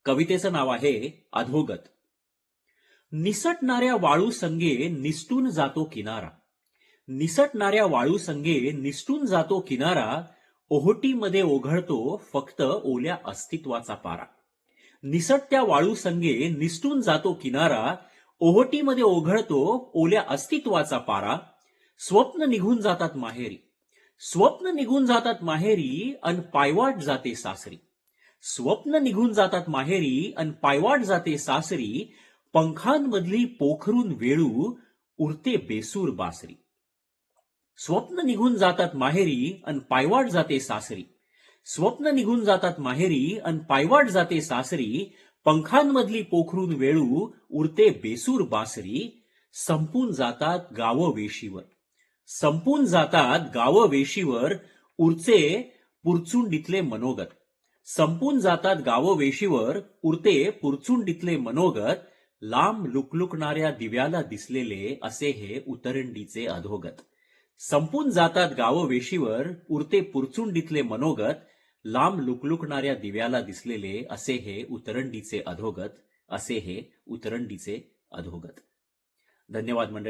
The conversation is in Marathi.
कवितेचं नाव आहे अधोगत. निसटणाऱ्या वाळू संगे निसटून जातो किनारा. निसटणाऱ्या वाळू संगे निसटून जातो किनारा. ओहोटीमध्ये ओघळतो फक्त ओल्या अस्तित्वाचा पारा. निसटत्या वाळू संगे निसटून जातो किनारा. ओहोटीमध्ये ओघळतो ओल्या अस्तित्वाचा पारा. स्वप्न निघून जातात माहेरी. स्वप्न निघून जातात माहेरी अन पायवाट जाते सासरी. स्वप्न निघून जातात माहेरी अन पायवाट जाते सासरी. पंखांमधली पोखरून वेळू उरते बेसूर बासरी. स्वप्न निघून जातात माहेरी अन पायवाट जाते सासरी. स्वप्न निघून जातात माहेरी अन पायवाट जाते सासरी. पंखांमधली पोखरून वेळू उरते बेसूर बासरी. संपून जातात गावं वेशीवर. संपून जातात गावं वेशीवर उरचे पुरचुंडीतले मनोगत. संपून जातात गावं वेशीवर उरते पुरचुंडीतले मनोगत. लांब लुकलुकणाऱ्या दिव्याला दिसलेले असे हे उतरंडीचे अधोगत. संपून जातात गावं वेशीवर उरते पुरचुंडीतले मनोगत. लांब लुकलुकणाऱ्या दिव्याला दिसलेले असे हे उतरंडीचे अधोगत. असे हे उतरंडीचे अधोगत. धन्यवाद मंडळी.